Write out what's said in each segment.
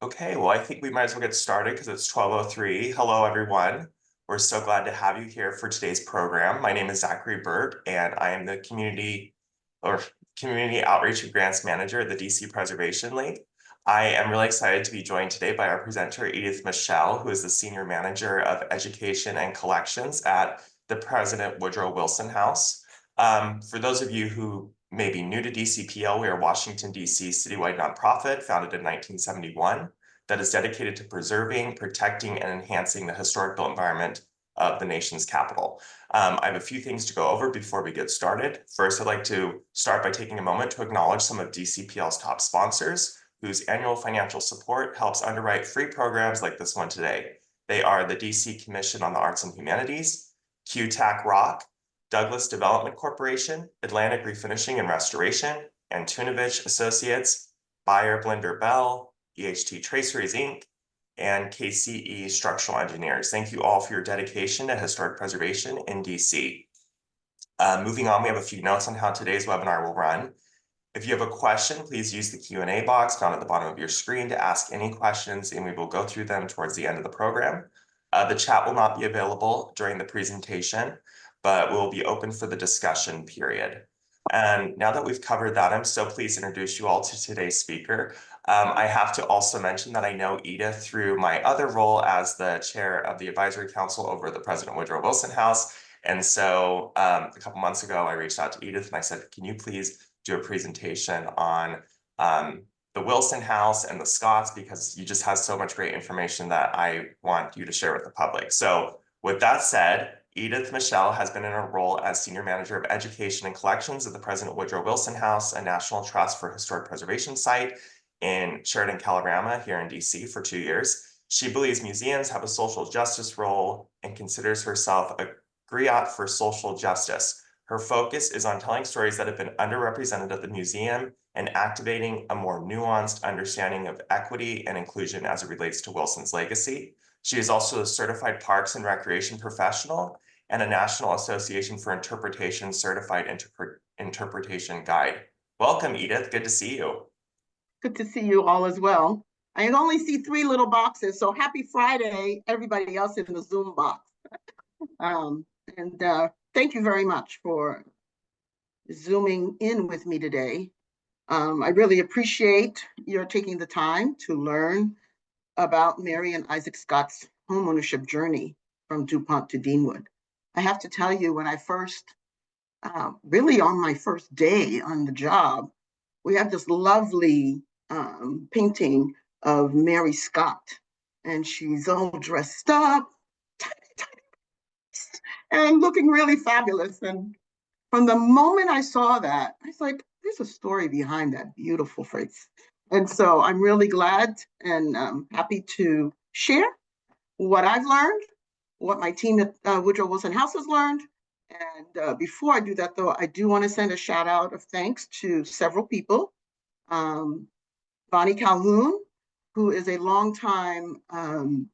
Okay, well, I think we might as well get started because it's 12:03. Hello, everyone. We're so glad to have you here for today's program. My name is Zachary Burt, and I am the Community Outreach and Grants Manager at the DC Preservation League. I am really excited to be joined today by our presenter, Edith Michel, who is the Senior Manager of Education and Collections at the President Woodrow Wilson House. For those of you who may be new to DCPL, we are a Washington, D.C. citywide nonprofit founded in 1971 that is dedicated to preserving, protecting, and enhancing the historic built environment of the nation's capital. I have a few things to go over before we get started. First, I'd like to start by taking a moment to acknowledge some of DCPL's top sponsors, whose annual financial support helps underwrite free programs like this one today. They are the DC Commission on the Arts and Humanities, QTAC Rock, Douglas Development Corporation, Atlantic Refinishing and Restoration, Antunovich Associates, Bayer Blender Bell, EHT Traceries Inc., and KCE Structural Engineers. Thank you all for your dedication to historic preservation in DC. Moving on, we have a few notes on how today's webinar will run. If you have a question, please use the Q&A box found at the bottom of your screen to ask any questions, and we will go through them towards the end of the program. The chat will not be available during the presentation, but will be open for the discussion period. And now that we've covered that, I'm so pleased to introduce you all to today's speaker. I have to also mention that I know Edith through my other role as the chair of the advisory council over the President Woodrow Wilson House. And so a couple months ago, I reached out to Edith and I said, can you please do a presentation on the Wilson House and the Scotts, because you just have so much great information that I want you to share with the public. So with that said, Edith Michel has been in her role as Senior Manager of Education and Collections at the President Woodrow Wilson House, a National Trust for Historic Preservation site in Sheridan, Colorado, here in DC for 2 years. She believes museums have a social justice role and considers herself a griot for social justice. Her focus is on telling stories that have been underrepresented at the museum and activating a more nuanced understanding of equity and inclusion as it relates to Wilson's legacy. She is also a certified Parks and Recreation professional and a National Association for Interpretation certified interpretation guide. Welcome, Edith. Good to see you. Good to see you all as well. I can only see 3 little boxes, so happy Friday, everybody else in the Zoom box. Thank you very much for Zooming in with me today. I really appreciate your taking the time to learn about Mary and Isaac Scott's homeownership journey from Dupont to Deanwood. I have to tell you, when I first, really on my first day on the job, we had this lovely painting of Mary Scott, and she's all dressed up, and looking really fabulous. And from the moment I saw that, I was like, there's a story behind that beautiful face. And so I'm really glad and happy to share what I've learned, what my team at Woodrow Wilson House has learned. And before I do that, though, I do want to send a shout out of thanks to several people. Bonnie Calhoun, who is a longtime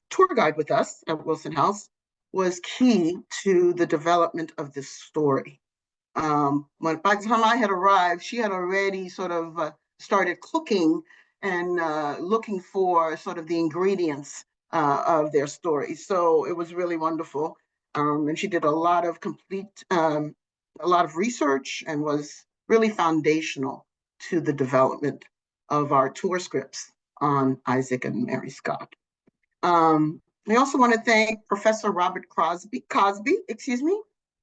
tour guide with us at Wilson House, was key to the development of this story. By the time I had arrived, she had already sort of started cooking and looking for sort of the ingredients of their story. So it was really wonderful. And she did a lot of research and was really foundational to the development of our tour scripts on Isaac and Mary Scott. I also want to thank Professor Robert Cosby,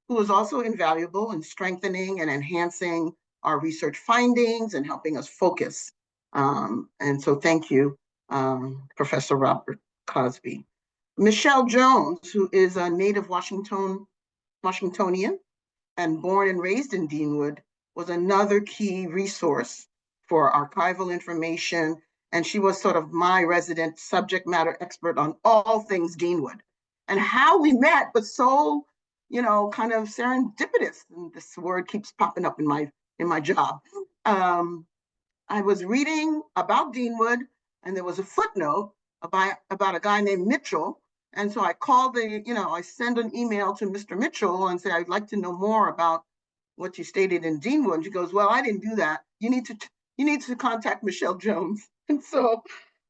who was also invaluable in strengthening and enhancing our research findings and helping us focus. And so thank you, Professor Robert Cosby. Michel Jones, who is a native Washingtonian and born and raised in Deanwood, was another key resource for archival information. And she was sort of my resident subject matter expert on all things Deanwood. And how we met was so, kind of serendipitous. And this word keeps popping up in my job. I was reading about Deanwood, and there was a footnote about a guy named Michel. And so I called I send an email to Mr. Michel and say, I'd like to know more about what you stated in Deanwood. And she goes, well, I didn't do that. You need to contact Michel Jones. And so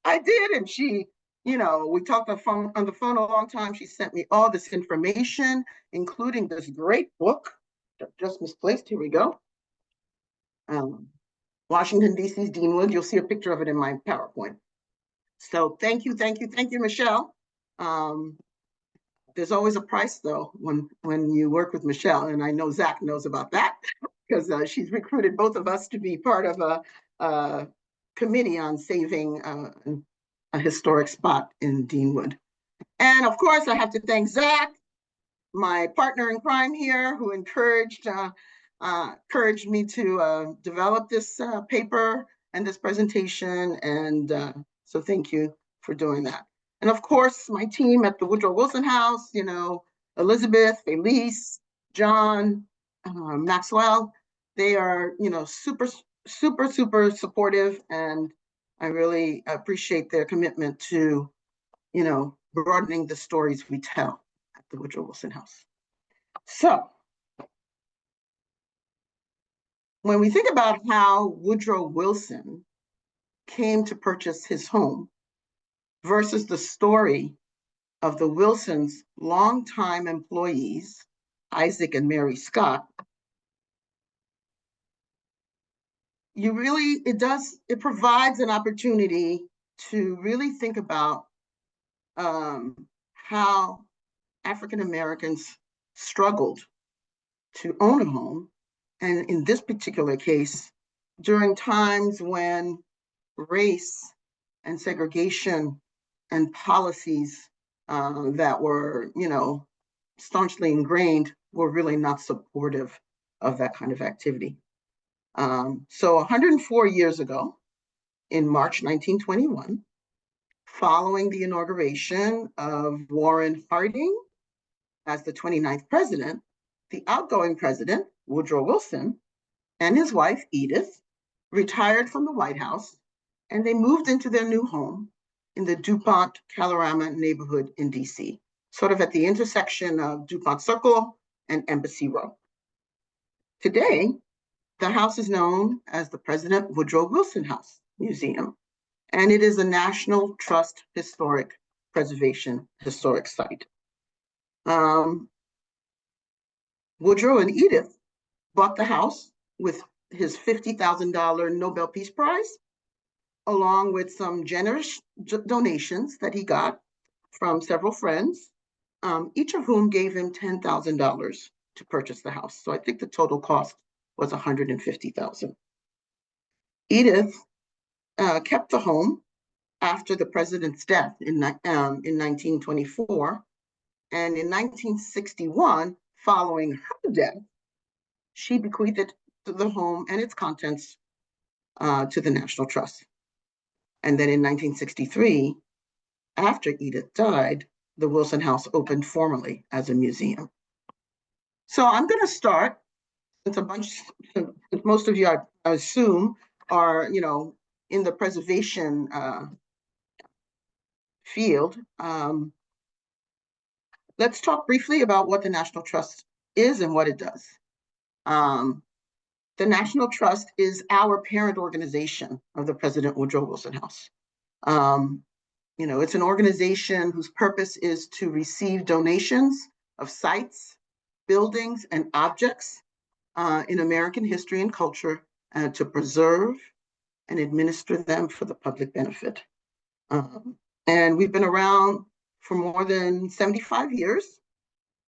I did, and she, we talked on the phone a long time. She sent me all this information, including this great book, just misplaced. Here we go. Um, Washington, D.C.'s Deanwood. You'll see a picture of it in my PowerPoint. So thank you, thank you, thank you, Michelle. There's always a price, though, when you work with Michelle, and I know Zach knows about that because she's recruited both of us to be part of a committee on saving a historic spot in Deanwood. And of course, I have to thank Zach, my partner in crime here, who encouraged me to develop this paper and this presentation. And so thank you for doing that. And of course, my team at the Woodrow Wilson House, Elizabeth, Felice, John, Maxwell, they are, super, super, super supportive. And I really appreciate their commitment to, broadening the stories we tell at the Woodrow Wilson House. So, when we think about how Woodrow Wilson came to purchase his home versus the story of the Wilsons' longtime employees, Isaac and Mary Scott, it provides an opportunity to really think about how African Americans struggled to own a home. And in this particular case, during times when race and segregation and policies that were, staunchly ingrained were really not supportive of that kind of activity. So 104 years ago, in March 1921, following the inauguration of Warren Harding as the 29th president, the outgoing president, Woodrow Wilson, and his wife, Edith, retired from the White House, and they moved into their new home in the Dupont, Kalorama neighborhood in DC, sort of at the intersection of Dupont Circle and Embassy Row. Today, the house is known as the President Woodrow Wilson House Museum, and it is a National Trust Historic Preservation historic site. Woodrow and Edith bought the house with his $50,000 Nobel Peace Prize, along with some generous donations that he got from several friends, each of whom gave him $10,000 to purchase the house. So I think the total cost was $150,000. Edith kept the home after the president's death in 1924. And in 1961, following her death, she bequeathed the home and its contents to the National Trust. And then in 1963, after Edith died, the Wilson House opened formally as a museum. So I'm going to start with most of you, I assume, are, in the preservation field. Let's talk briefly about what the National Trust is and what it does. The National Trust is our parent organization of the President Woodrow Wilson House. It's an organization whose purpose is to receive donations of sites, buildings, and objects in American history and culture, and to preserve and administer them for the public benefit. And we've been around for more than 75 years,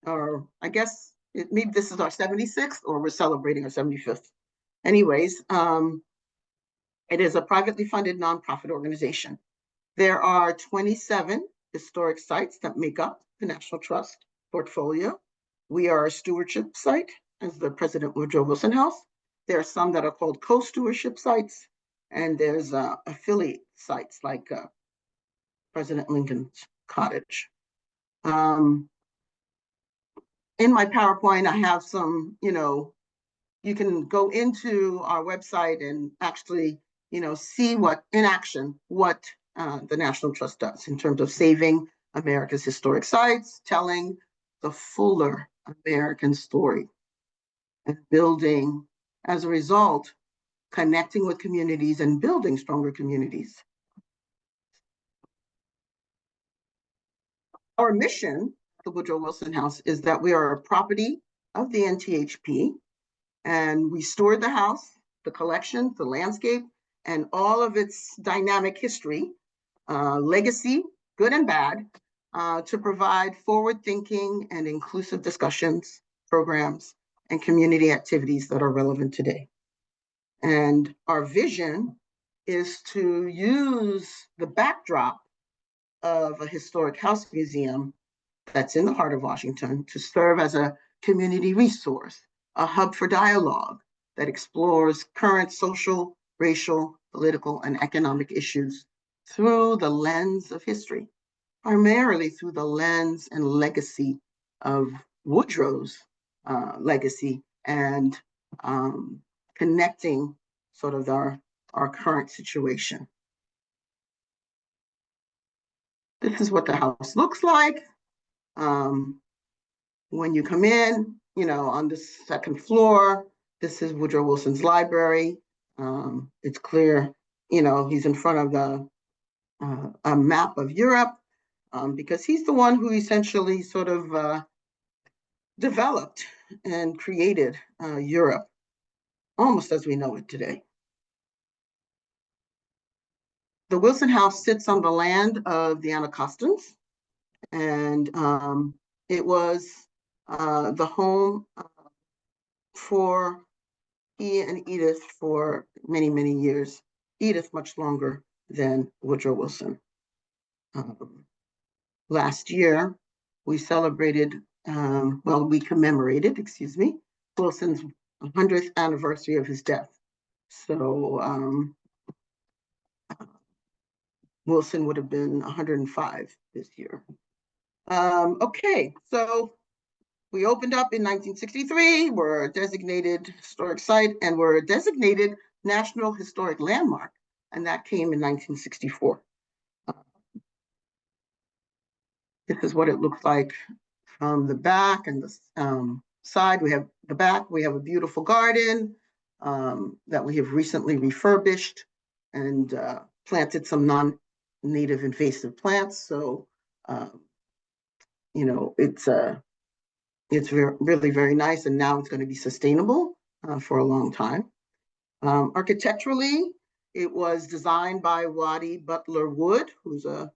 or I guess maybe this is our 76th, or we're celebrating our 75th. Anyways, it is a privately funded nonprofit organization. There are 27 historic sites that make up the National Trust portfolio. We are a stewardship site as the President Woodrow Wilson House. There are some that are called co-stewardship sites, and there's affiliate sites like President Lincoln's Cottage. In my PowerPoint, I have some, you can go into our website and actually, see what the National Trust does in terms of saving America's historic sites, telling the fuller American story, and building, as a result, connecting with communities and building stronger communities. Our mission, the Woodrow Wilson House, is that we are a property of the NTHP, and we steward the house, the collection, the landscape, and all of its dynamic history, legacy, good and bad, to provide forward-thinking and inclusive discussions, programs, and community activities that are relevant today. And our vision is to use the backdrop of a historic house museum that's in the heart of Washington to serve as a community resource, a hub for dialogue that explores current social, racial, political, and economic issues through the lens of history, primarily through the lens and legacy of Woodrow's legacy and connecting sort of our current situation. This is what the house looks like. When you come in, on the second floor, this is Woodrow Wilson's library. It's clear, he's in front of a map of Europe because he's the one who essentially sort of developed and created Europe almost as we know it today. The Wilson House sits on the land of the Anacostans, and it was the home for he and Edith for many, many years. Edith much longer than Woodrow Wilson. Last year, we commemorated, Wilson's 100th anniversary of his death. So Wilson would have been 105 this year. Okay, so we opened up in 1963, we're a designated historic site, and we're a designated National Historic Landmark, and that came in 1964. This is what it looks like from the back and the side. We have the back, we have a beautiful garden that we have recently refurbished and planted some non-native invasive plants. So, it's really very nice, and now it's going to be sustainable for a long time. Architecturally, it was designed by Waddy Butler Wood, who's a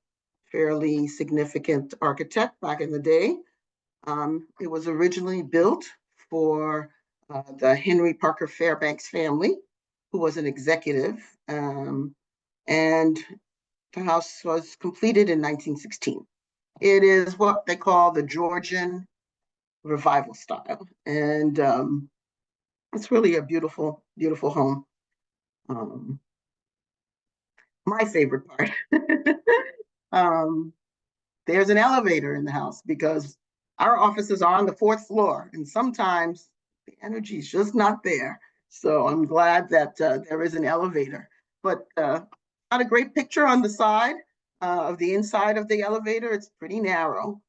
fairly significant architect back in the day. It was originally built for the Henry Parker Fairbanks family, who was an executive, and the house was completed in 1916. It is what they call the Georgian revival style, and it's really a beautiful, beautiful home. My favorite part, there's an elevator in the house because our offices are on the 4th floor, and sometimes the energy is just not there. So I'm glad that there is an elevator. But got a great picture on the side of the inside of the elevator. It's pretty narrow.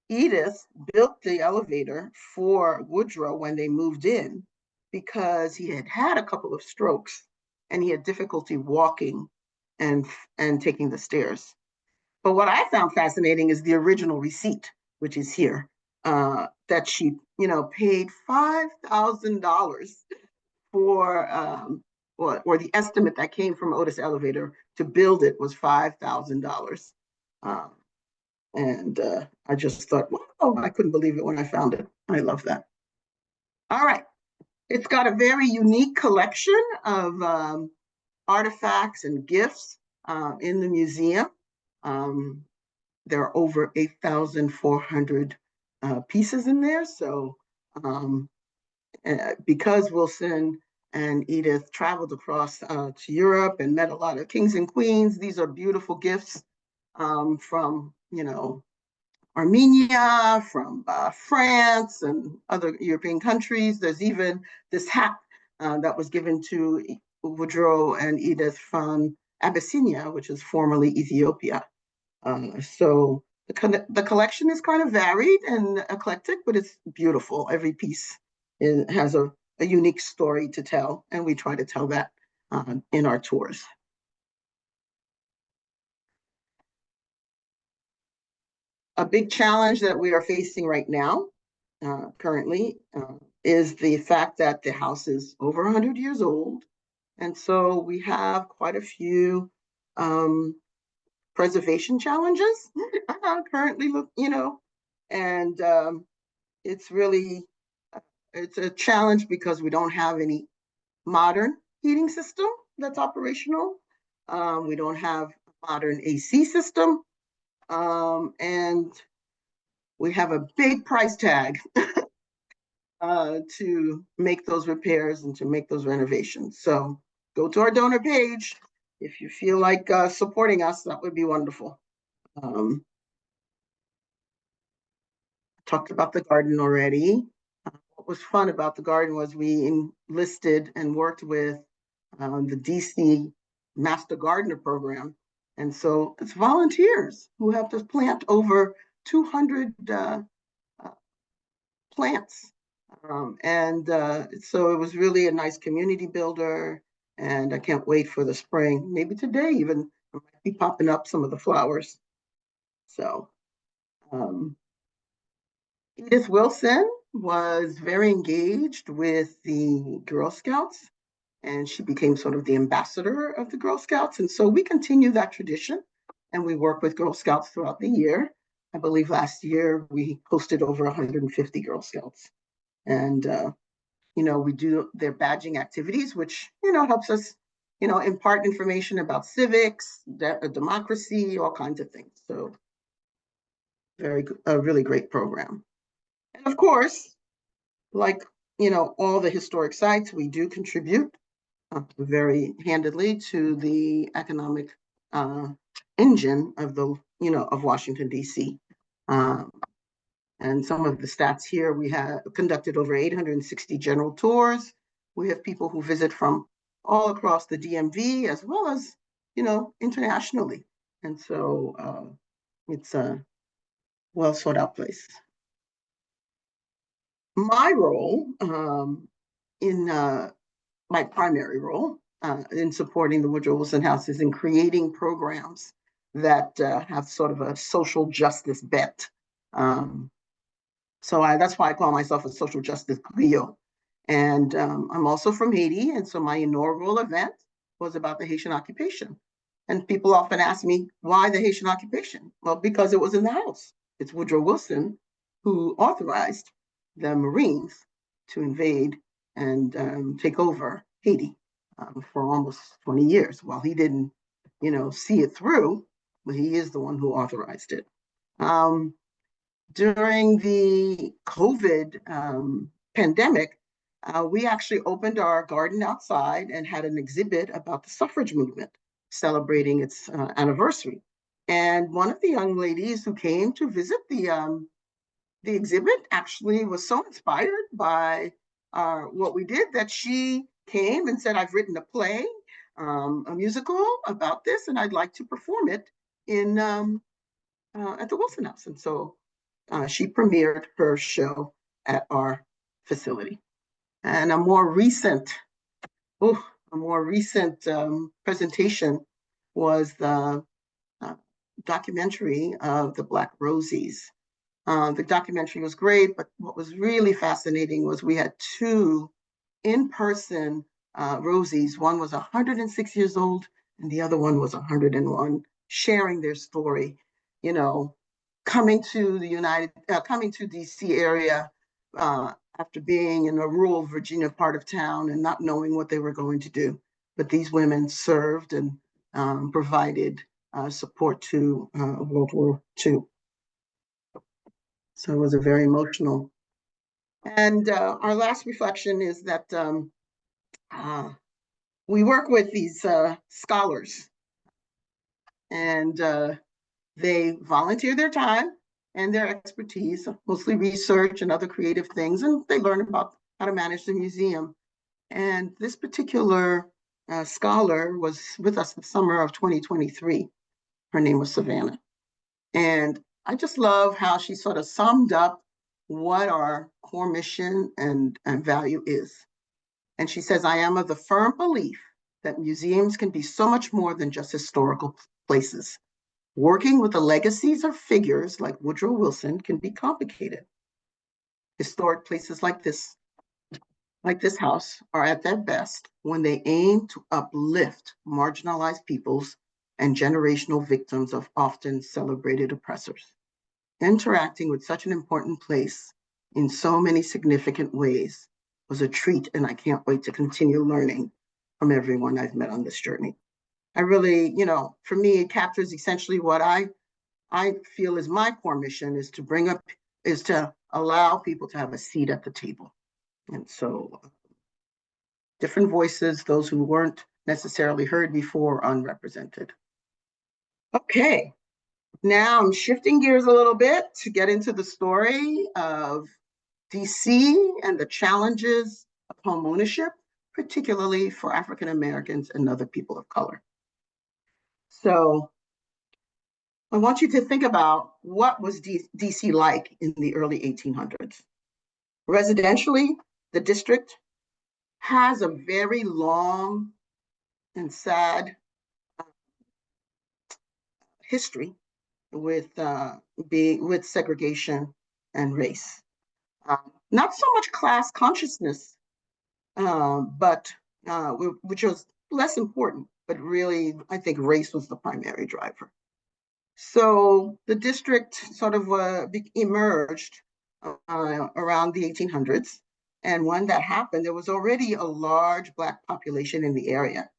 Edith built the elevator for Woodrow when they moved in because he had had a couple of strokes and he had difficulty walking and taking the stairs. But what I found fascinating is the original receipt, which is here, that she, paid $5,000 for, or the estimate that came from Otis Elevator to build it was $5,000. And I just thought, wow, I couldn't believe it when I found it. I love that. All right. It's got a very unique collection of artifacts and gifts in the museum. There are over 8,400 pieces in there. So because Wilson and Edith traveled across to Europe and met a lot of kings and queens, these are beautiful gifts from, Armenia, from France and other European countries. There's even this hat that was given to Woodrow and Edith from Abyssinia, which is formerly Ethiopia. So the collection is kind of varied and eclectic, but it's beautiful. Every piece has a unique story to tell, and we try to tell that in our tours. A big challenge that we are facing right now, currently, is the fact that the house is over 100 years old. And so we have quite a few preservation challenges currently, and it's really, it's a challenge because we don't have any modern heating system that's operational. We don't have a modern AC system. And we have a big price tag to make those repairs and to make those renovations. So go to our donor page. If you feel like supporting us, that would be wonderful. Talked about the garden already. What was fun about the garden was we enlisted and worked with the DC Master Gardener Program. And so it's volunteers who have to plant over 200 plants. So it was really a nice community builder, and I can't wait for the spring. Maybe today even I might be popping up some of the flowers. So Edith Wilson was very engaged with the Girl Scouts, and she became sort of the ambassador of the Girl Scouts. And so we continue that tradition, and we work with Girl Scouts throughout the year. I believe last year we hosted over 150 Girl Scouts. And, we do their badging activities, which, helps us, impart information about civics, democracy, all kinds of things. So a really great program. And of course, like, all the historic sites, we do contribute very handedly to the economic engine of of Washington, D.C. And some of the stats here, we have conducted over 860 general tours. We have people who visit from all across the DMV as well as, internationally. And so it's a well sought out place. My role in my primary role in supporting the Woodrow Wilson House is in creating programs that have sort of a social justice bent. So that's why I call myself a social justice griot. And I'm also from Haiti. And so my inaugural event was about the Haitian occupation. And people often ask me, why the Haitian occupation? Well, because it was in the House. It's Woodrow Wilson who authorized the Marines to invade and take over Haiti for almost 20 years. While he didn't, see it through, but he is the one who authorized it. During the COVID pandemic, we actually opened our garden outside and had an exhibit about the suffrage movement, celebrating its anniversary. And one of the young ladies who came to visit the exhibit actually was so inspired by what we did that she came and said, I've written a play, a musical about this, and I'd like to perform it in at the Wilson House. And so she premiered her show at our facility. And a more recent presentation was the documentary of the Black Rosies. The documentary was great, but what was really fascinating was we had two in-person Rosies. One was 106 years old, and the other one was 101, sharing their story, coming to DC area after being in a rural Virginia part of town and not knowing what they were going to do. But these women served and provided support to World War II. So it was a very emotional. And our last reflection is that we work with these scholars, and they volunteer their time and their expertise, mostly research and other creative things, and they learn about how to manage the museum. And this particular scholar was with us the summer of 2023. Her name was Savannah. And I just love how she sort of summed up what our core mission and value is. And she says, I am of the firm belief that museums can be so much more than just historical places. Working with the legacies of figures like Woodrow Wilson can be complicated. Historic places like this house, are at their best when they aim to uplift marginalized peoples and generational victims of often celebrated oppressors. Interacting with such an important place in so many significant ways was a treat, and I can't wait to continue learning from everyone I've met on this journey. I really, for me, it captures essentially what I feel is my core mission is to allow people to have a seat at the table. And so different voices, those who weren't necessarily heard before, unrepresented. Okay, now I'm shifting gears a little bit to get into the story of DC and the challenges of home ownership, particularly for African Americans and other people of color. So I want you to think about what was DC like in the early 1800s. Residentially, the district has a very long and sad history with segregation and race. Not so much class consciousness, but which was less important, but really, I think race was the primary driver. So the district sort of emerged around the 1800s. And when that happened, there was already a large Black population in the area.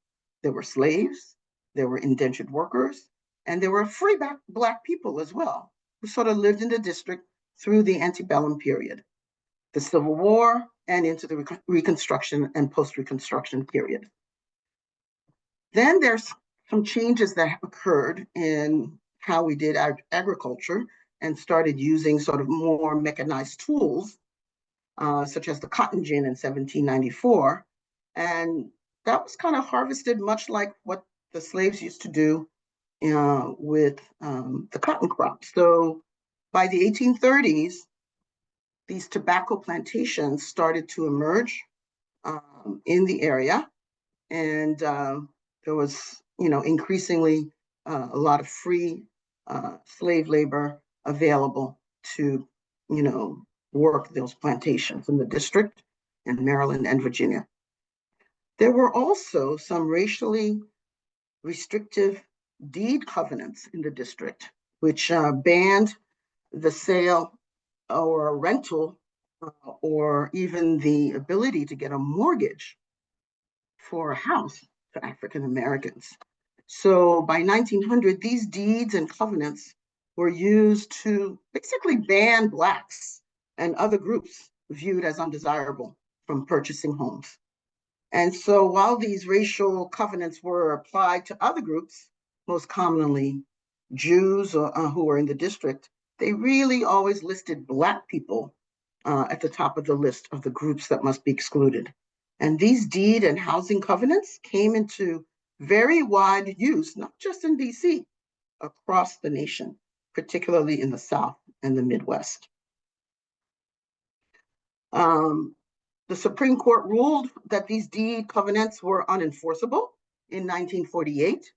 There were slaves, there were indentured workers, and there were free Black people as well, who sort of lived in the district through the antebellum period, the Civil War, and into the Reconstruction and post-Reconstruction period. Then there's some changes that occurred in how we did agriculture and started using sort of more mechanized tools, such as the cotton gin in 1794. And that was kind of harvested much like what the slaves used to do with the cotton crop. So by the 1830s, these tobacco plantations started to emerge in the area. And there was, increasingly a lot of free slave labor available to, work those plantations in the district in Maryland and Virginia. There were also some racially restrictive deed covenants in the district, which banned the sale or rental or even the ability to get a mortgage for a house to African Americans. So by 1900, these deeds and covenants were used to basically ban Blacks and other groups viewed as undesirable from purchasing homes. And so while these racial covenants were applied to other groups, most commonly Jews who were in the district, they really always listed Black people at the top of the list of the groups that must be excluded. And these deed and housing covenants came into very wide use, not just in DC, across the nation, particularly in the South and the Midwest. The Supreme Court ruled that these deed covenants were unenforceable in 1948,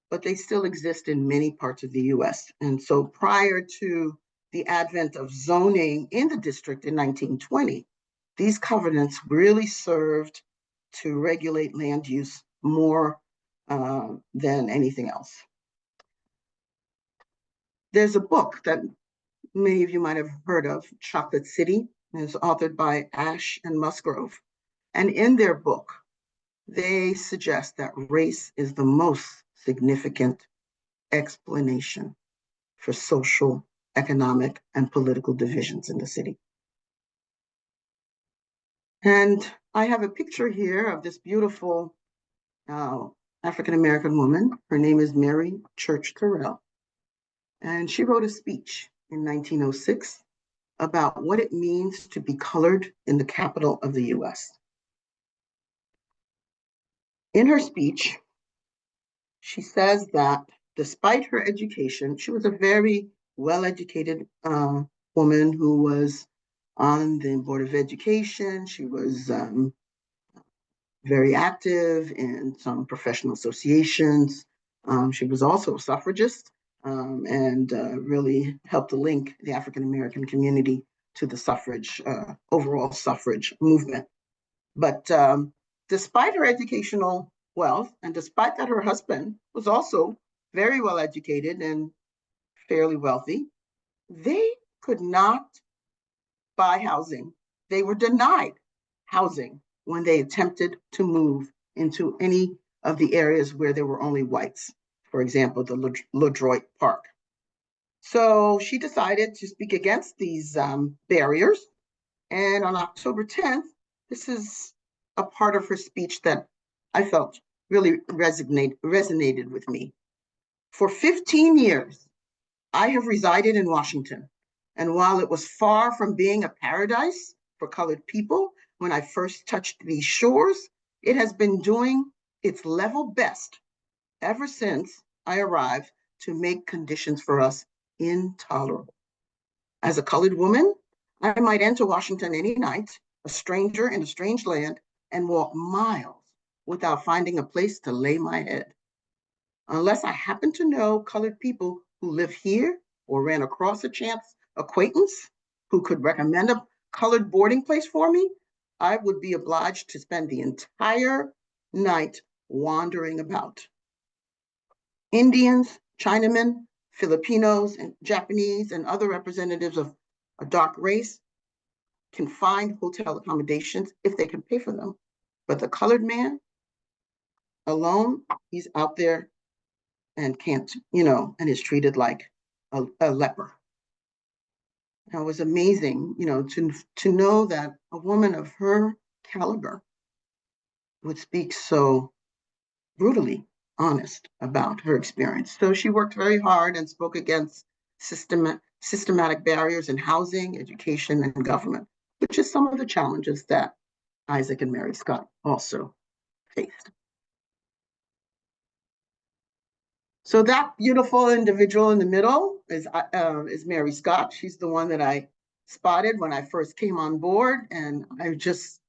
but they still exist in many parts of the US. And so prior to the advent of zoning in the district in 1920, these covenants really served to regulate land use more than anything else. There's a book that many of you might have heard of, Chocolate City. It's authored by Ash and Musgrove. And in their book, they suggest that race is the most significant explanation for social, economic, and political divisions in the city. And I have a picture here of this beautiful African-American woman. Her name is Mary Church Terrell. And she wrote a speech in 1906 about what it means to be colored in the capital of the US. In her speech, she says that despite her education, she was a very well-educated woman who was on the Board of Education. She was very active in some professional associations. She was also a suffragist, and really helped to link the African American community to the suffrage, overall suffrage movement. But despite her educational wealth, and despite that her husband was also very well educated and fairly wealthy, they could not buy housing. They were denied housing when they attempted to move into any of the areas where there were only whites, for example, the LeDroit Park. So she decided to speak against these barriers. And on October 10th, this is a part of her speech that I felt really resonated with me. For 15 years, I have resided in Washington. And while it was far from being a paradise for colored people when I first touched these shores, it has been doing its level best ever since I arrived to make conditions for us intolerable. As a colored woman, I might enter Washington any night, a stranger in a strange land, and walk miles without finding a place to lay my head. Unless I happen to know colored people who live here or ran across a chance acquaintance who could recommend a colored boarding place for me, I would be obliged to spend the entire night wandering about. Indians, Chinamen, Filipinos, and Japanese, and other representatives of a dark race can find hotel accommodations if they can pay for them. But the colored man alone, he's out there and can't, and is treated like a leper. And it was amazing, to know that a woman of her caliber would speak so brutally honest about her experience. So she worked very hard and spoke against systematic barriers in housing, education, and government, which is some of the challenges that Isaac and Mary Scott also faced. So that beautiful individual in the middle is Mary Scott. She's the one that I spotted when I first came on board, and I just,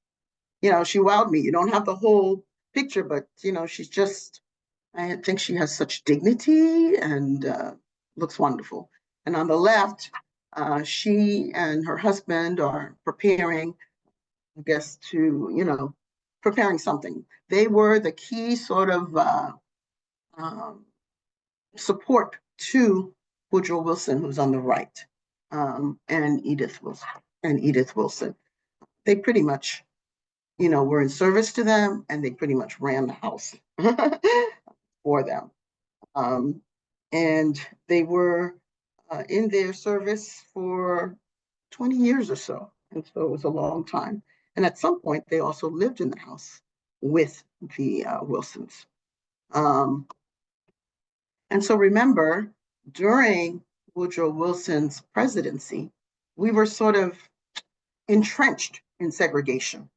she wowed me. You don't have the whole picture, but she's just, I think she has such dignity and looks wonderful. And on the left, she and her husband are preparing, I guess, preparing something. They were the key sort of support to Woodrow Wilson, who's on the right, and Edith Wilson. They pretty much, were in service to them, and they pretty much ran the house for them. And they were in their service for 20 years or so. And so it was a long time. And at some point, they also lived in the house with the Wilsons. And so remember, during Woodrow Wilson's presidency, we were sort of entrenched in segregation.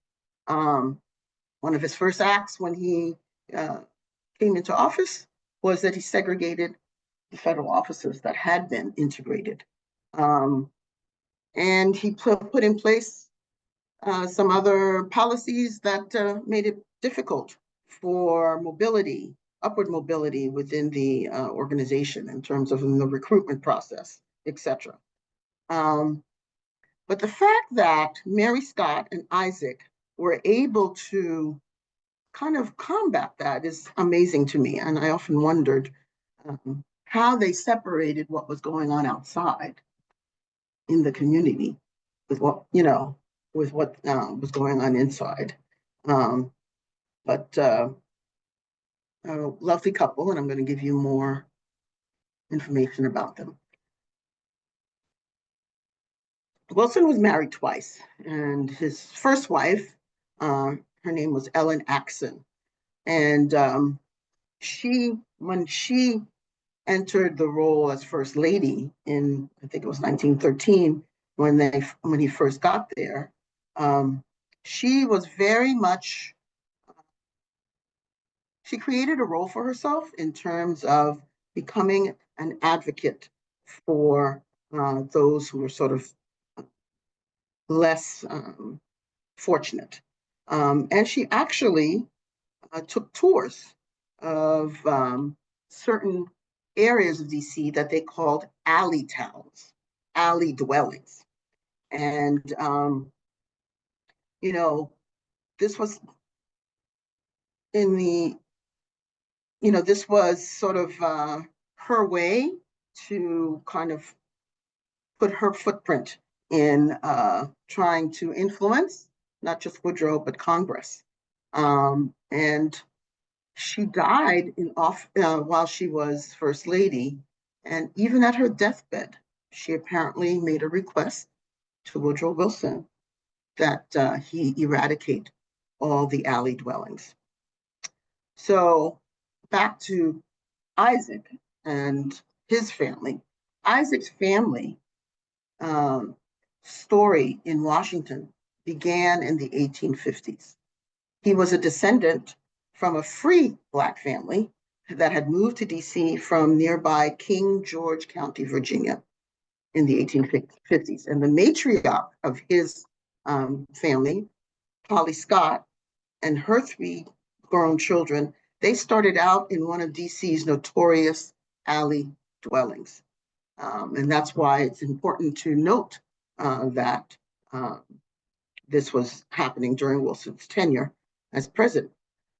One of his first acts when he came into office was that he segregated the federal officers that had been integrated. And he put in place some other policies that made it difficult for mobility, upward mobility within the organization in terms of the recruitment process, et cetera. But the fact that Mary Scott and Isaac were able to kind of combat that is amazing to me. And I often wondered how they separated what was going on outside in the community with what, was going on inside. But a lovely couple, and I'm going to give you more information about them. Wilson was married twice, and his first wife, her name was Ellen Axon. And when she entered the role as First Lady in, I think it was 1913, when he first got there, she was very much, she created a role for herself in terms of becoming an advocate for those who were sort of less fortunate. And she actually took tours of certain areas of DC that they called alley towns, alley dwellings. And, you know, this was in the, this was sort of her way to kind of put her footprint in trying to influence not just Woodrow, but Congress. And she died while she was First Lady. And even at her deathbed, she apparently made a request to Woodrow Wilson that he eradicate all the alley dwellings. So back to Isaac and his family. Isaac's family story in Washington began in the 1850s. He was a descendant from a free Black family that had moved to DC from nearby King George County, Virginia in the 1850s. And the matriarch of his family, Polly Scott, and her 3 grown children, they started out in one of DC's notorious alley dwellings. And that's why it's important to note that this was happening during Wilson's tenure as president.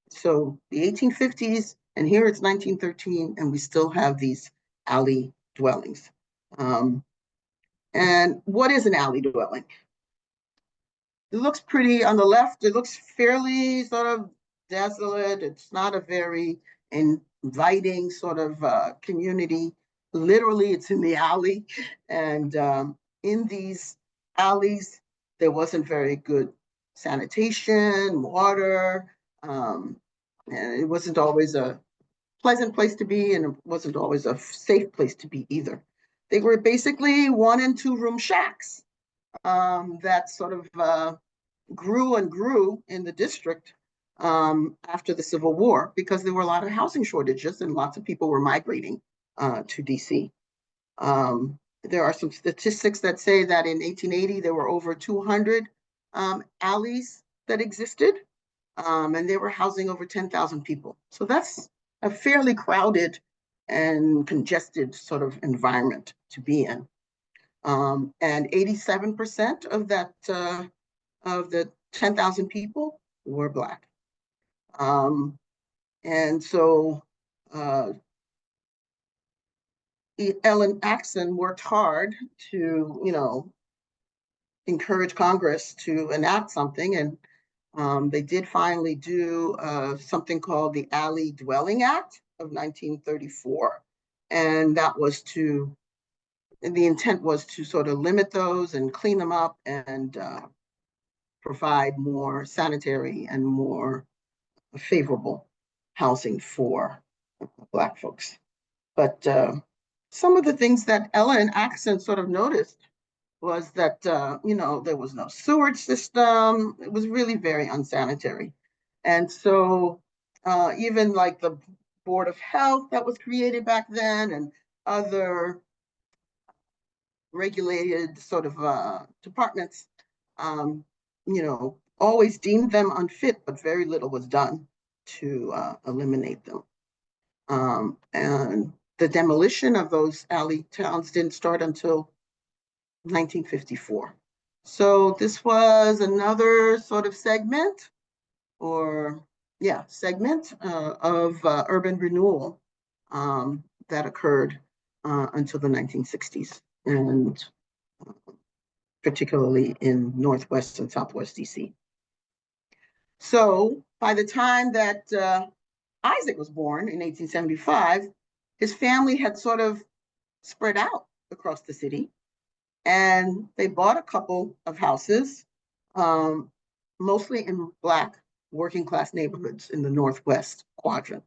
So the 1850s, and here it's 1913, and we still have these alley dwellings. And what is an alley dwelling? It looks pretty on the left. It looks fairly sort of desolate. It's not a very inviting sort of community. Literally, it's in the alley. And in these alleys, there wasn't very good sanitation, water, and it wasn't always a pleasant place to be, and it wasn't always a safe place to be either. They were basically 1 and 2 room shacks that sort of grew and grew in the district after the Civil War, because there were a lot of housing shortages and lots of people were migrating to DC. There are some statistics that say that in 1880, there were over 200 alleys that existed, and they were housing over 10,000 people. So that's a fairly crowded and congested sort of environment to be in. And 87% of that, of the 10,000 people were Black. And so Ellen Axson worked hard to, encourage Congress to enact something, and they did finally do something called the Alley Dwelling Act of 1934, and that was the intent was to sort of limit those and clean them up and provide more sanitary and more favorable housing for Black folks. But some of the things that Ellen Axson sort of noticed was that, there was no sewage system. It was really very unsanitary. And so even like the Board of Health that was created back then and other regulated sort of departments, always deemed them unfit, but very little was done to eliminate them. And the demolition of those alley towns didn't start until 1954. So this was another sort of segment of urban renewal that occurred until the 1960s, and particularly in Northwest and Southwest DC. So by the time that Isaac was born in 1875, his family had sort of spread out across the city, and they bought a couple of houses, mostly in Black working class neighborhoods in the Northwest quadrant.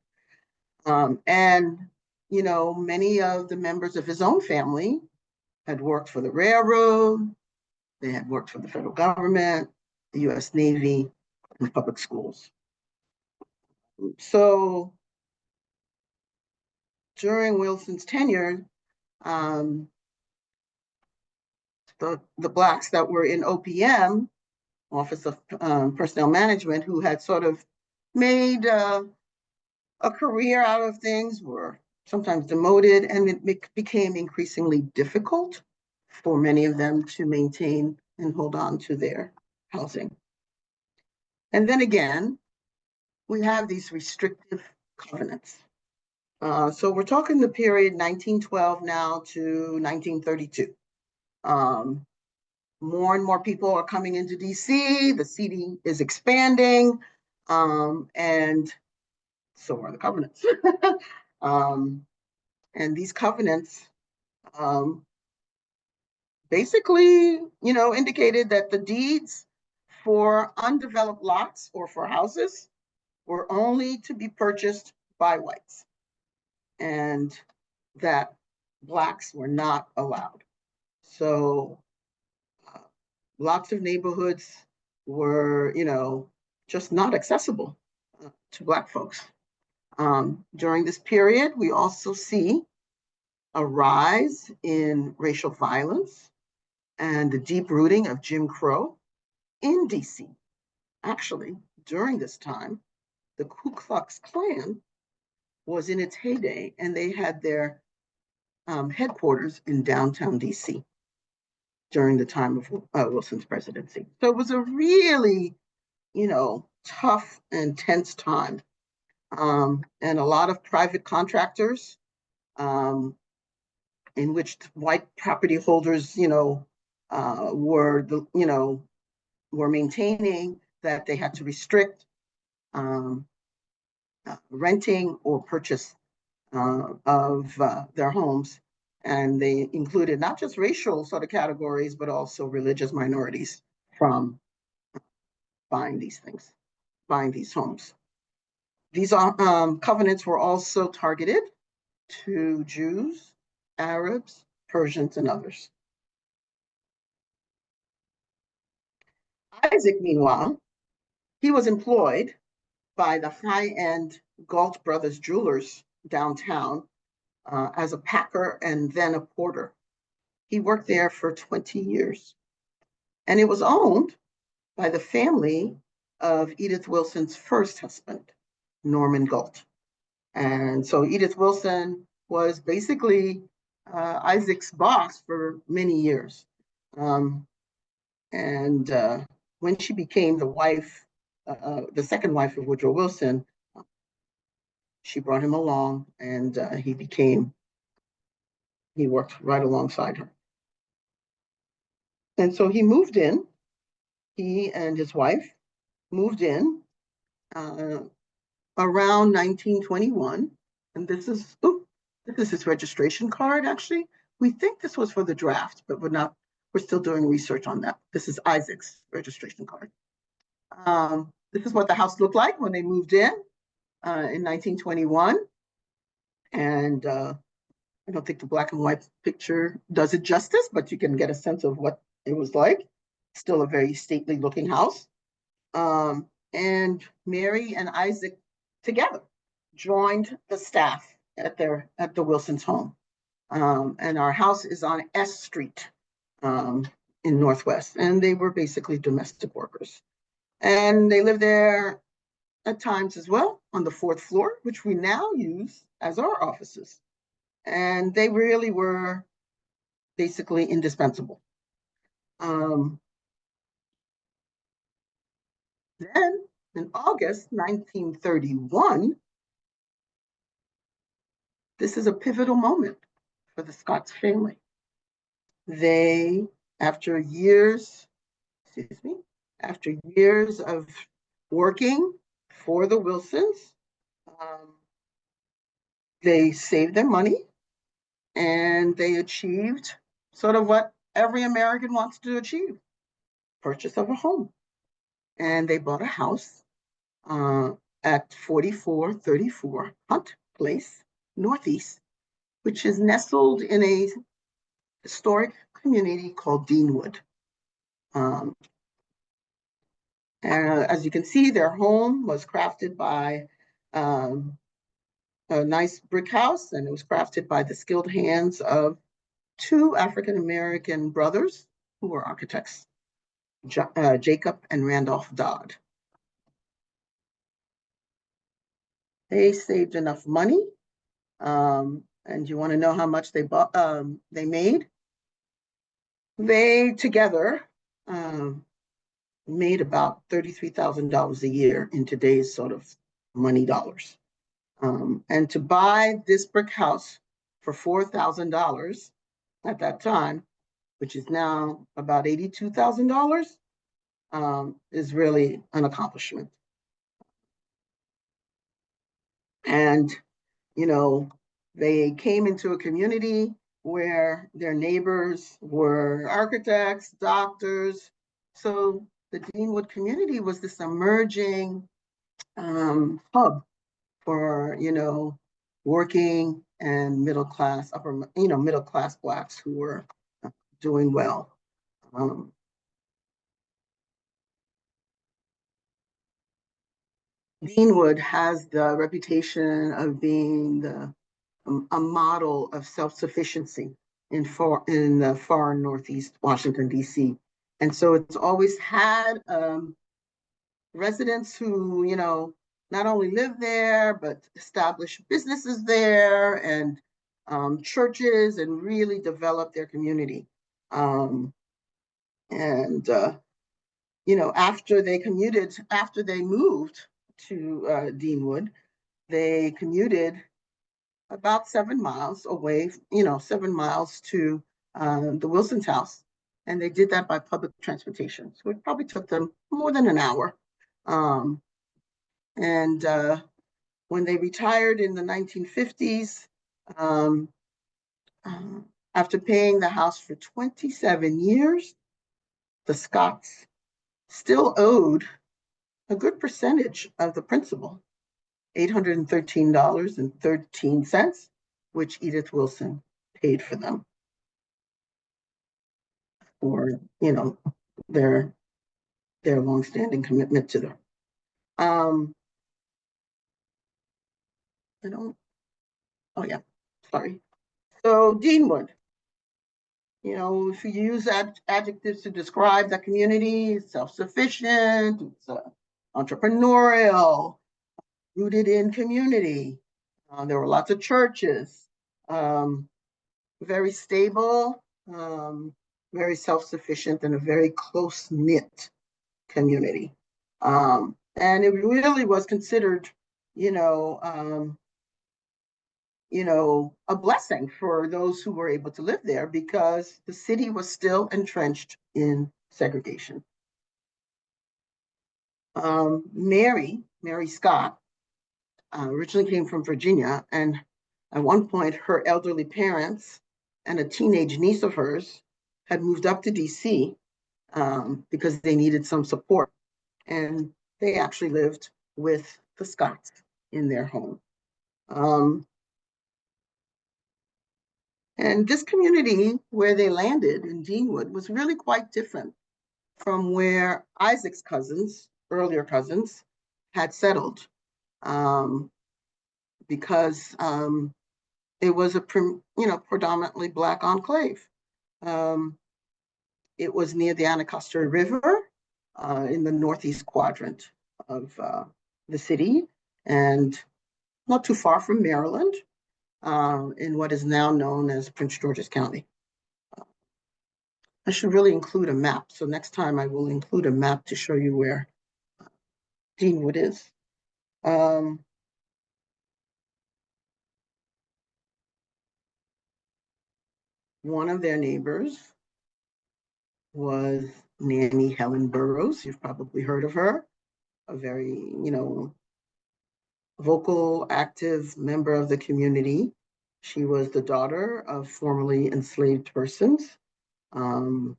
And, many of the members of his own family had worked for the railroad, they had worked for the federal government, the US Navy, and public schools. So during Wilson's tenure, the Blacks that were in OPM, Office of Personnel Management, who had sort of made a career out of things, were sometimes demoted, and it became increasingly difficult for many of them to maintain and hold on to their housing. And then again, we have these restrictive covenants. So we're talking the period 1912 now to 1932. More and more people are coming into DC, the city is expanding, and so are the covenants. And these covenants basically, indicated that the deeds for undeveloped lots or for houses were only to be purchased by whites, and that Blacks were not allowed. So lots of neighborhoods were, just not accessible to Black folks. During this period, we also see a rise in racial violence and the deep rooting of Jim Crow in DC. Actually, during this time, the Ku Klux Klan was in its heyday, and they had their headquarters in downtown DC during the time of Wilson's presidency. So it was a really, tough and tense time. And a lot of private contractors, in which white property holders, were maintaining that they had to restrict renting or purchase of their homes. And they included not just racial sort of categories, but also religious minorities from buying these homes. These covenants were also targeted to Jews, Arabs, Persians, and others. Isaac, meanwhile, he was employed by the high-end Galt Brothers jewelers downtown as a packer and then a porter. He worked there for 20 years. And it was owned by the family of Edith Wilson's first husband, Norman Galt. And so Edith Wilson was basically Isaac's boss for many years. When she became the wife, the second wife of Woodrow Wilson, she brought him along, and he worked right alongside her. And so he and his wife moved in around 1921. And this is his registration card, actually. We think this was for the draft, but we're still doing research on that. This is Isaac's registration card. This is what the house looked like when they moved in 1921. And I don't think the black and white picture does it justice, but you can get a sense of what it was like. Still a very stately looking house. And Mary and Isaac together joined the staff at the Wilson's home. And our house is on S Street in Northwest. And they were basically domestic workers. And they lived there at times as well on the 4th floor, which we now use as our offices. And they really were basically indispensable. Then in August 1931, this is a pivotal moment for the Scott's family. They, after years of working for the Wilsons, they saved their money and they achieved sort of what every American wants to achieve: purchase of a home. And they bought a house at 4434 Hunt Place, Northeast, which is nestled in a historic community called Deanwood. As you can see, their home was crafted by a nice brick house, and it was crafted by the skilled hands of 2 African-American brothers who were architects, Jacob and Randolph Dodd. They saved enough money And you want to know how much they made? They together made about $33,000 a year in today's sort of money dollars. And to buy this brick house for $4,000 at that time, which is now about $82,000, is really an accomplishment. And, you know, they came into a community where their neighbors were architects, doctors. So the Deanwood community was this emerging hub for, working and middle class, middle class Blacks who were doing well. Deanwood has the reputation of being a model of self-sufficiency in the far northeast Washington, D.C. And so it's always had residents who, not only live there, but establish businesses there and churches and really develop their community. After they moved to Deanwood, they commuted about 7 miles away, 7 miles to the Wilson's house. And they did that by public transportation. So it probably took them more than an hour. And when they retired in the 1950s, after paying the house for 27 years, the Scotts still owed a good percentage of the principal, $813.13, which Edith Wilson paid for them for, their longstanding commitment to them. Sorry. So Deanwood, if you use adjectives to describe the community, it's self-sufficient, it's entrepreneurial, rooted in community. There were lots of churches, very stable, very self-sufficient, and a very close-knit community. And it really was considered, a blessing for those who were able to live there because the city was still entrenched in segregation. Mary Scott, originally came from Virginia, and at one point her elderly parents and a teenage niece of hers had moved up to DC because they needed some support. And they actually lived with the Scotts in their home. And this community where they landed in Deanwood was really quite different from where Isaac's earlier cousins, had settled, because it was a predominantly Black enclave. It was near the Anacostia River in the northeast quadrant of the city, and not too far from Maryland, in what is now known as Prince George's County. I should really include a map. So next time I will include a map to show you where Deanwood is. One of their neighbors was Nanny Helen Burroughs. You've probably heard of her, a very, vocal, active member of the community. She was the daughter of formerly enslaved persons. And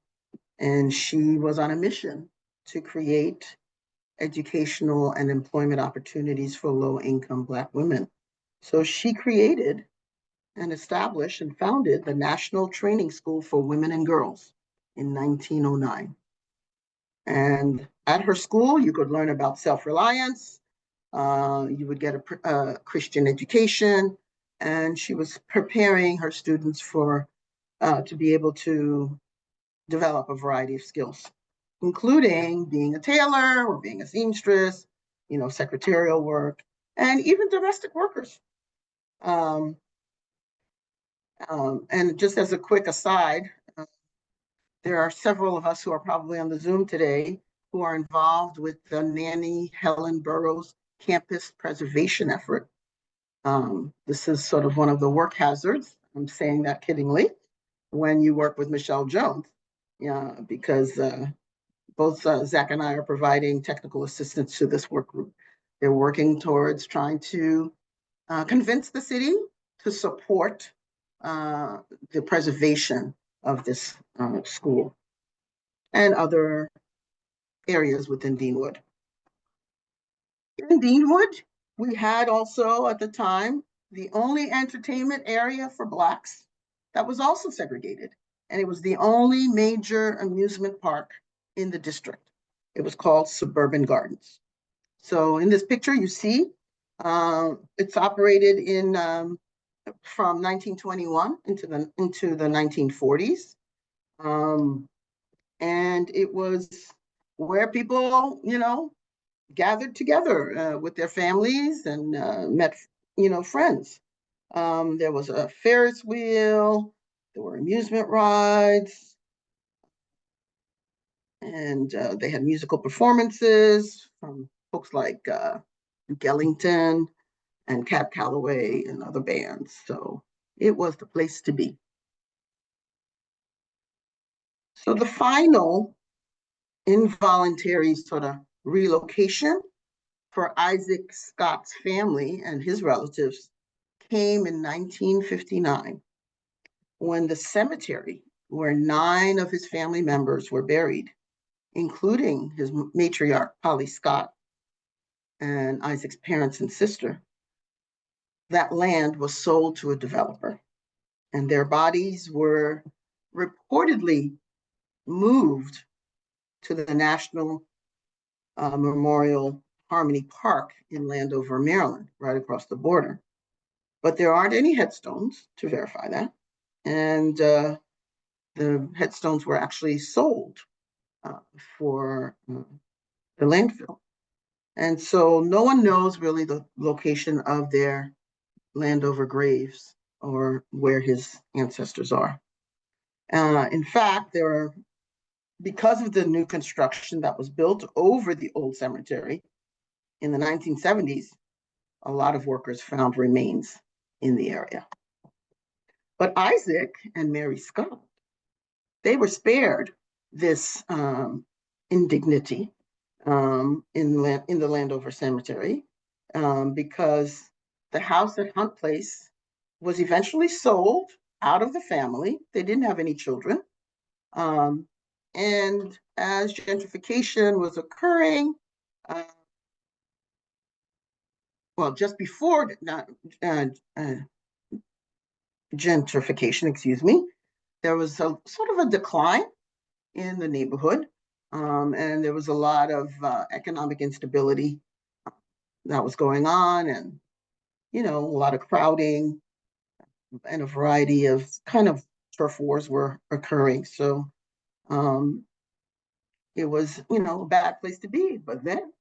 she was on a mission to create educational and employment opportunities for low-income Black women. So she created and established and founded the National Training School for Women and Girls in 1909. And at her school, you could learn about self-reliance, you would get a Christian education, and she was preparing her students to be able to develop a variety of skills, including being a tailor or being a seamstress, secretarial work, and even domestic workers. And just as a quick aside, there are several of us who are probably on the Zoom today who are involved with the Nanny Helen Burroughs campus preservation effort. This is sort of one of the work hazards. I'm saying that kiddingly when you work with Michel Jones, yeah, because both Zach and I are providing technical assistance to this work group. They're working towards trying to convince the city to support the preservation of this school and other areas within Deanwood. In Deanwood, we had also at the time the only entertainment area for Blacks that was also segregated. And it was the only major amusement park in the district. It was called Suburban Gardens. So in this picture, you see it's operated in from 1921 into the 1940s. And it was where people, gathered together with their families and met, friends. There was a Ferris wheel, there were amusement rides, and they had musical performances from folks like Duke Ellington and Cab Calloway and other bands. So it was the place to be. So the final involuntary sort of relocation for Isaac Scott's family and his relatives came in 1959 when the cemetery where 9 of his family members were buried, including his matriarch, Polly Scott, and Isaac's parents and sister, that land was sold to a developer, and their bodies were reportedly moved to the National Memorial Harmony Park in Landover, Maryland, right across the border. But there aren't any headstones to verify that. And the headstones were actually sold for the landfill. And so no one knows really the location of their Landover graves or where his ancestors are. In fact, because of the new construction that was built over the old cemetery in the 1970s, a lot of workers found remains in the area. But Isaac and Mary Scott, they were spared this indignity in the Landover Cemetery because the house at Hunt Place was eventually sold out of the family. They didn't have any children. And as gentrification was occurring, well, just before gentrification, excuse me, there was a sort of a decline in the neighborhood. And there was a lot of economic instability that was going on, and, a lot of crowding and a variety of kind of turf wars were occurring. So it was, a bad place to be. But then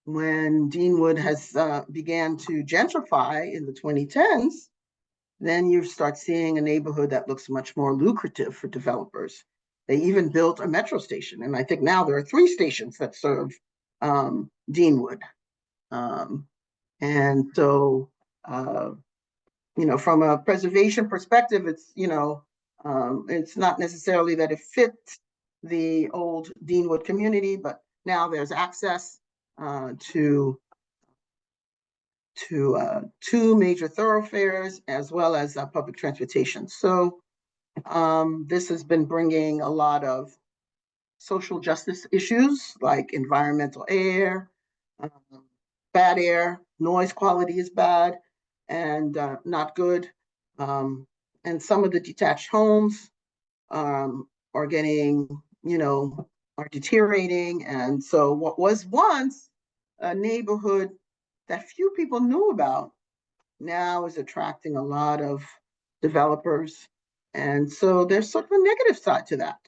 when Deanwood has began to gentrify in the 2010s, then you start seeing a neighborhood that looks much more lucrative for developers. They even built a metro station, and I think now there are 3 stations that serve Deanwood. And so, from a preservation perspective, it's not necessarily that it fits the old Deanwood community, but now there's access to 2 major thoroughfares as well as public transportation. So this has been bringing a lot of social justice issues like environmental air, bad air, noise quality is bad and not good. And some of the detached homes are getting, are deteriorating. And so what was once a neighborhood that few people knew about now is attracting a lot of developers. And so there's sort of a negative side to that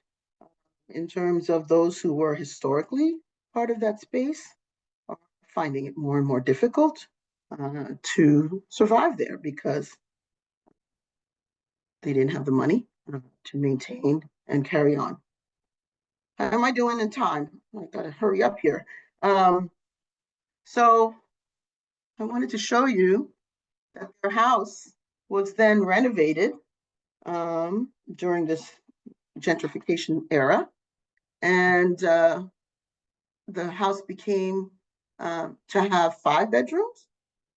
in terms of those who were historically part of that space are finding it more and more difficult to survive there because they didn't have the money to maintain and carry on. How am I doing in time? I gotta hurry up here. So I wanted to show you that their house was then renovated during this gentrification era. And the house became to have 5 bedrooms,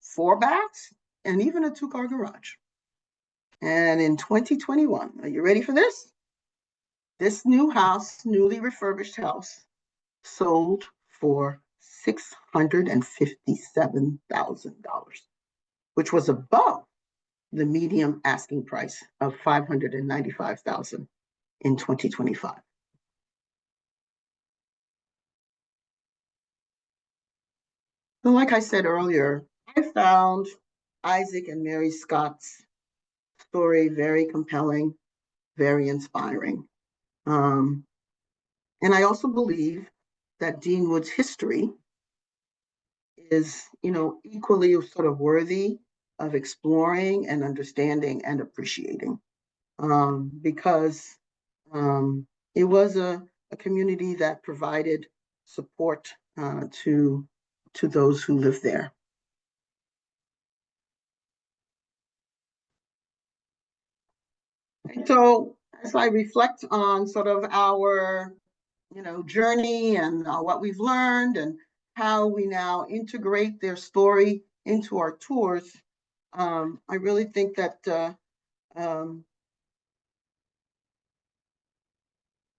4 baths, and even a 2-car garage. And in 2021, are you ready for this? This new house, newly refurbished house, sold for $657,000, which was above the median asking price of $595,000 in 2025. So like I said earlier, I found Isaac and Mary Scott's story very compelling, very inspiring. And I also believe that Deanwood's history is, equally sort of worthy of exploring and understanding and appreciating, because it was a community that provided support to those who live there. So as I reflect on sort of our, journey and what we've learned and how we now integrate their story into our tours, I really think that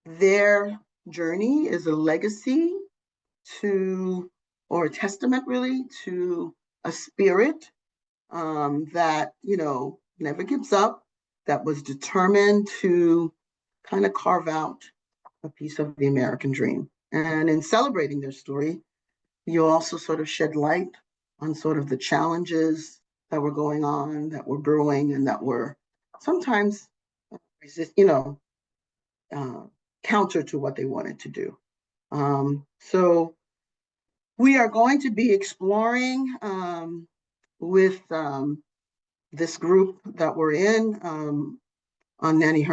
their journey is a legacy to, or a testament really, to a spirit that, never gives up, that was determined to kind of carve out a piece of the American dream. And in celebrating their story, you also sort of shed light on sort of the challenges that were going on, that were brewing, and that were sometimes counter to what they wanted to do. So we are going to be exploring with this group that we're in on Nanny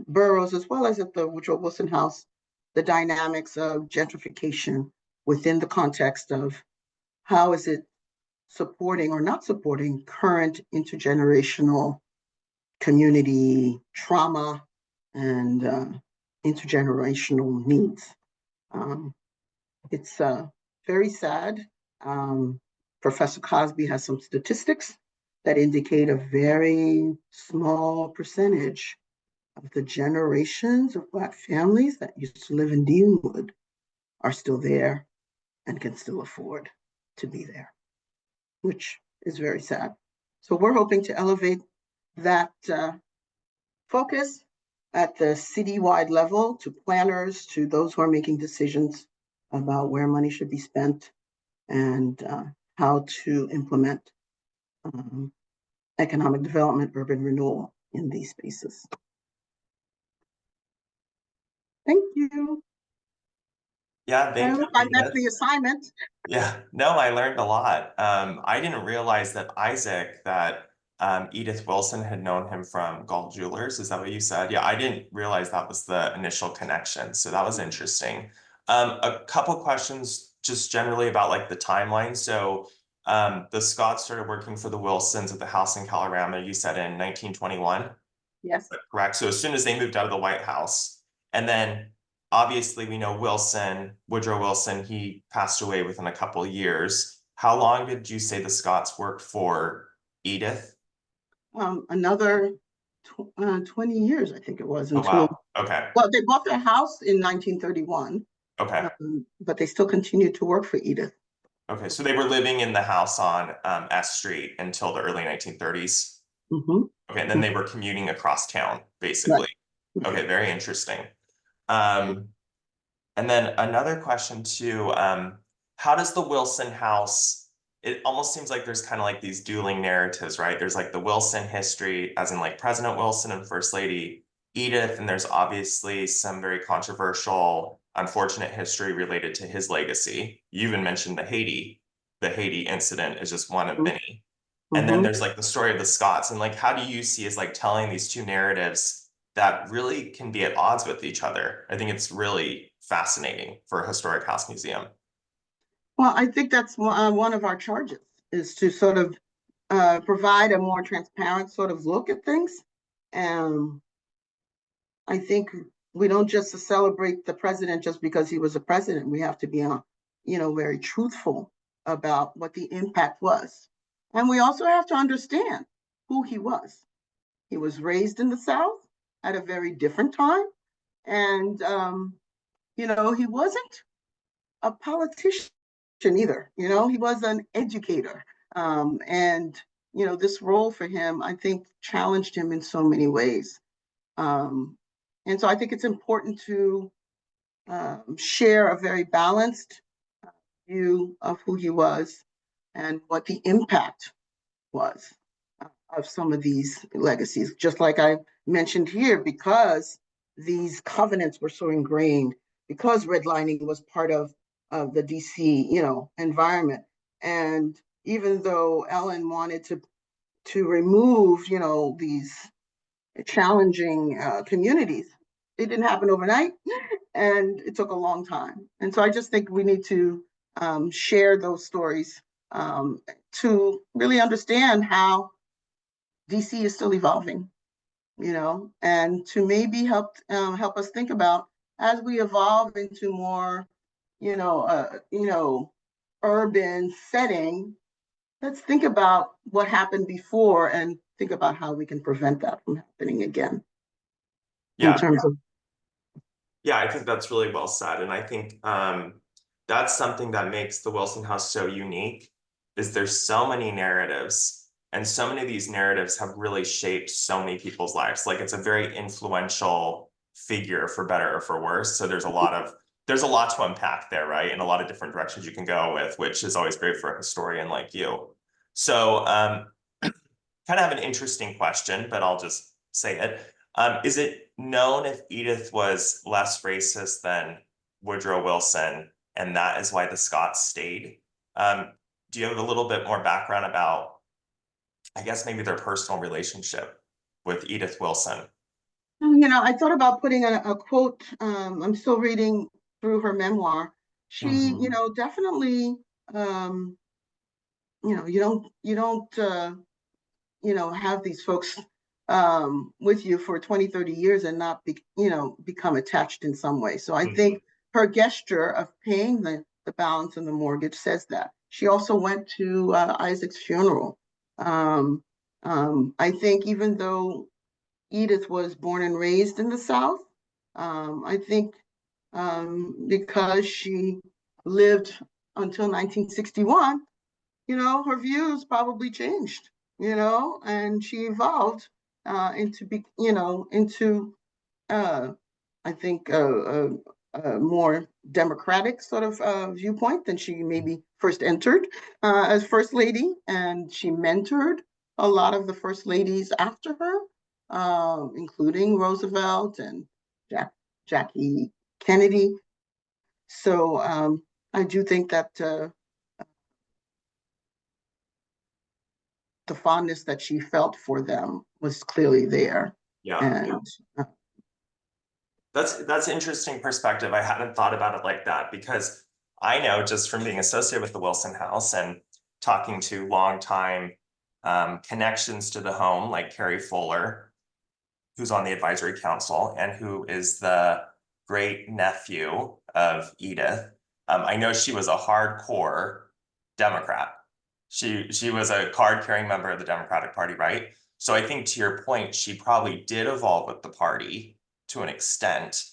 Burroughs, as well as at the Woodrow Wilson House, the dynamics of gentrification within the context of how is it supporting or not supporting current intergenerational community trauma and intergenerational needs. It's very sad. Professor Cosby has some statistics that indicate a very small percentage of the generations of Black families that used to live in Deanwood are still there and can still afford to be there, which is very sad. So we're hoping to elevate that focus at the citywide level to planners, to those who are making decisions about where money should be spent and how to implement economic development, urban renewal in these spaces. Thank you. Yeah, thank you, I met Edith. the assignment. Yeah, no, I learned a lot. I didn't realize that Edith Wilson had known him from Gold Jewelers. Is that what you said? Yeah, I didn't realize that was the initial connection. So that was interesting. A couple questions just generally about like the timeline. So the Scotts started working for the Wilsons at the house in Calorama, you said in 1921. Yes. Correct. So as soon as they moved out of the White House, and then obviously we know Woodrow Wilson, he passed away within a couple of years. How long did you say the Scotts worked for Edith? Another 20 years, I think it was, Oh, until, wow. Okay. well, they bought their house in 1931, Okay. but they still continued to work for Edith. Okay. So they were living in the house on S Street until the early 1930s. Mm-hmm. Okay. And then they were commuting across town, basically. Right. Okay. Very interesting. And then another question too, how does the Wilson house, it almost seems like there's kind of like these dueling narratives, right? There's like the Wilson history, as in like President Wilson and First Lady Edith, and there's obviously some very controversial, unfortunate history related to his legacy. You even mentioned the Haiti incident is just one of many. And then mhm. there's like the story of the Scots. And like, how do you see as like telling these two narratives that really can be at odds with each other? I think it's really fascinating for a historic house museum. Well, I think that's one of our charges is to sort of provide a more transparent sort of look at things. Um, I think we don't just celebrate the president just because he was a president. We have to be, very truthful about what the impact was. And we also have to understand who he was. He was raised in the South at a very different time. And, he wasn't a politician either. He was an educator. And this role for him, I think, challenged him in so many ways. Um, and so I think it's important to share a very balanced view of who he was and what the impact was of some of these legacies. Just like I mentioned here, because these covenants were so ingrained, because redlining was part of the DC, environment. And even though Ellen wanted to remove, these challenging communities, it didn't happen overnight, and it took a long time. And so I just think we need to share those stories to really understand how DC is still evolving, and to maybe help us think about as we evolve into more, urban setting. Let's think about what happened before and think about how we can prevent that from happening again in Yeah. terms of. Yeah, I think that's really well said. And I think that's something that makes the Wilson House so unique is there's so many narratives and so many of these narratives have really shaped so many people's lives. Like it's a very influential figure for better or for worse. So there's a lot to unpack there, right? And a lot of different directions you can go with, which is always great for a historian like you. So kind of have an interesting question, but I'll just say it. Is it known if Edith was less racist than Woodrow Wilson, and that is why the Scots stayed? Do you have a little bit more background about, I guess, maybe their personal relationship with Edith Wilson? I thought about putting a quote. I'm still reading through her memoir. She, Mhm. definitely, you don't have these folks with you for 20, 30 years and not become attached in some way. So I Mhm. think her gesture of paying the balance on the mortgage says that. She also went to Isaac's funeral. Um, I think even though Edith was born and raised in the South, I think because she lived until 1961, her views probably changed, and she evolved into uh, I think a more democratic sort of viewpoint than she maybe first entered as first lady, and she mentored a lot of the first ladies after her, including Roosevelt and Jackie Kennedy. So I do think that the fondness that she felt for them was clearly there. Yeah. And That's interesting perspective. I hadn't thought about it like that because I know just from being associated with the Wilson House and talking to longtime connections to the home, like Carrie Fuller, who's on the advisory council and who is the great nephew of Edith. I know she was a hardcore Democrat. She was a card-carrying member of the Democratic Party, right? So I think to your point, she probably did evolve with the party to an extent,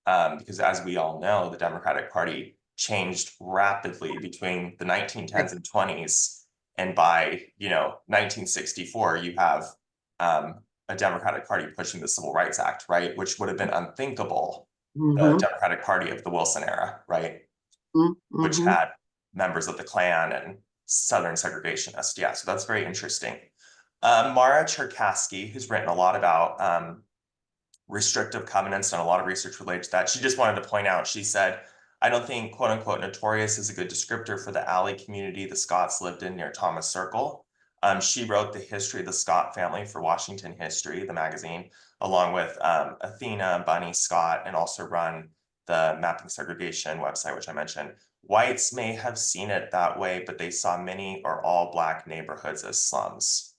because as we all know, the Democratic Party changed rapidly between the 1910s and 20s. And by, 1964, you have a Democratic Party pushing the Civil Rights Act, right? Which would have been unthinkable, the mm-hmm, Democratic Party of the Wilson era, right? Which mm-hmm. had members of the Klan and Southern segregationists. Yeah, so that's very interesting. Mara Cherkasky, who's written a lot about restrictive covenants and a lot of research related to that, she just wanted to point out, she said, I don't think quote unquote notorious is a good descriptor for the alley community the Scots lived in near Thomas Circle. She wrote the history of the Scott family for Washington History, the magazine, along with Athena, Bunny Scott, and also run the Mapping Segregation website, which I mentioned. Whites may have seen it that way, but they saw many or all Black neighborhoods as slums.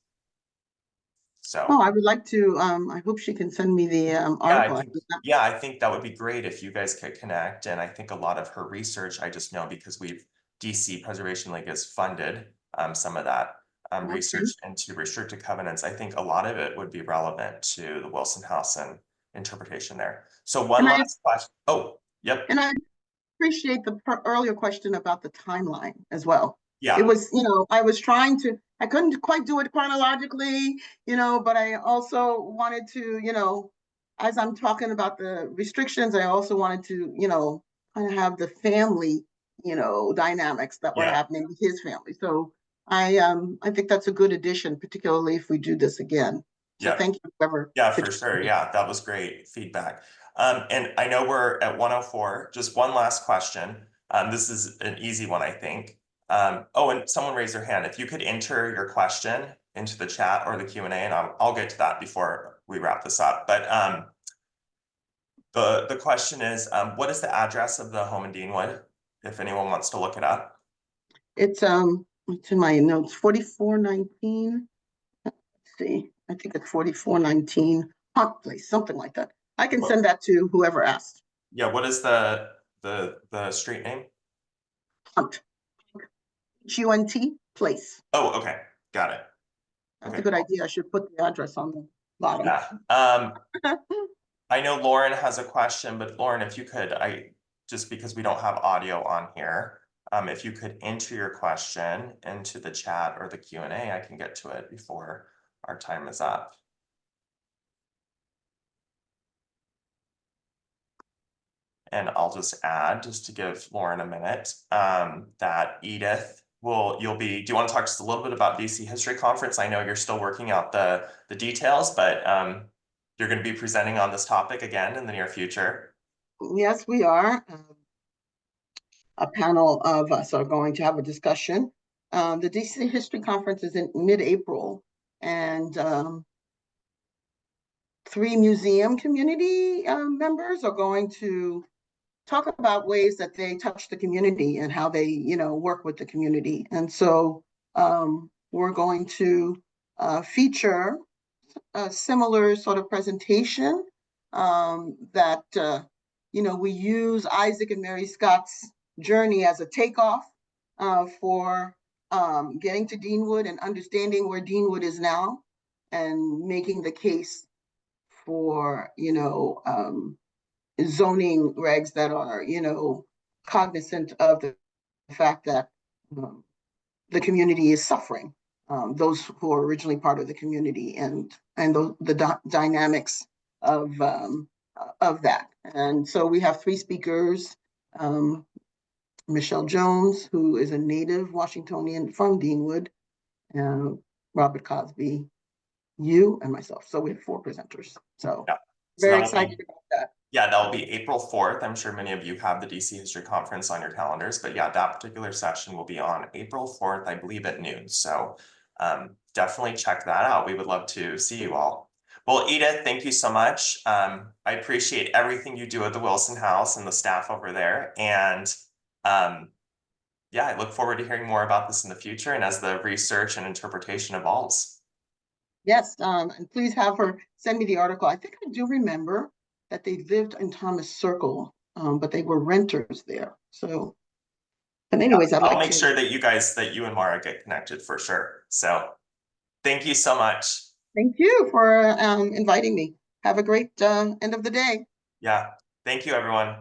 So Oh, I would like to, I hope she can send me the article. I think that would be great if you guys could connect. And I think a lot of her research, I just know because DC Preservation League has funded some of that research into restricted covenants. I think a lot of it would be relevant to the Wilson House and interpretation there. So one last question. Oh, yep. And I appreciate the earlier question about the timeline as well. Yeah. It was, I was trying to, I couldn't quite do it chronologically, but I also wanted to, as I'm talking about the restrictions, I also wanted to, kind of have the family, dynamics that were happening with his family. So I think that's a good addition, particularly if we do this again. So thank you, whoever. Yeah, for sure. Yeah, that was great feedback. And I know we're at 1:04. Just one last question. This is an easy one, I think. Oh, and someone raised their hand. If you could enter your question into the chat or the Q&A, and I'll get to that before we wrap this up. But the question is, what is the address of the home in Deanwood, if anyone wants to look it up? It's in my notes, 4419. Let's see, I think it's 4419 Hunt Place, something like that. I can send that to whoever asked. Yeah, what is the street name? Hunt. Hunt Place. Oh, okay, got it. That's a good idea. I should put the address on the bottom. Yeah. I know Lauren has a question, but Lauren, if you could, just because we don't have audio on here, if you could enter your question into the chat or the Q&A, I can get to it before our time is up. And I'll just add, just to give Lauren a minute, that Edith do you want to talk just a little bit about DC History Conference? I know you're still working out the details, but you're going to be presenting on this topic again in the near future. Yes, we are. A panel of us are going to have a discussion. The DC History Conference is in mid-April, and 3 museum community members are going to talk about ways that they touch the community and how they, work with the community. And so we're going to feature a similar sort of presentation that, we use Isaac and Mary Scott's journey as a takeoff for getting to Deanwood and understanding where Deanwood is now and making the case for, zoning regs that are, cognizant of the fact that the community is suffering, those who are originally part of the community and the dynamics of that. And so we have 3 speakers, Michel Jones, who is a native Washingtonian from Deanwood, Robert Cosby, you, and myself. So we have 4 presenters. So very excited about that. Yeah, that'll be April 4th. I'm sure many of you have the DC History Conference on your calendars, but yeah, that particular session will be on April 4th, I believe at noon. So definitely check that out. We would love to see you all. Well, Edith, thank you so much. I appreciate everything you do at the Wilson House and the staff over there. And yeah, I look forward to hearing more about this in the future and as the research and interpretation evolves. Yes, and please have her send me the article. I think I do remember that they lived in Thomas Circle, but they were renters there. So, but anyways, I'll make sure that you and Mara get connected for sure. So thank you so much. Thank you for inviting me. Have a great end of the day. Yeah, thank you, everyone.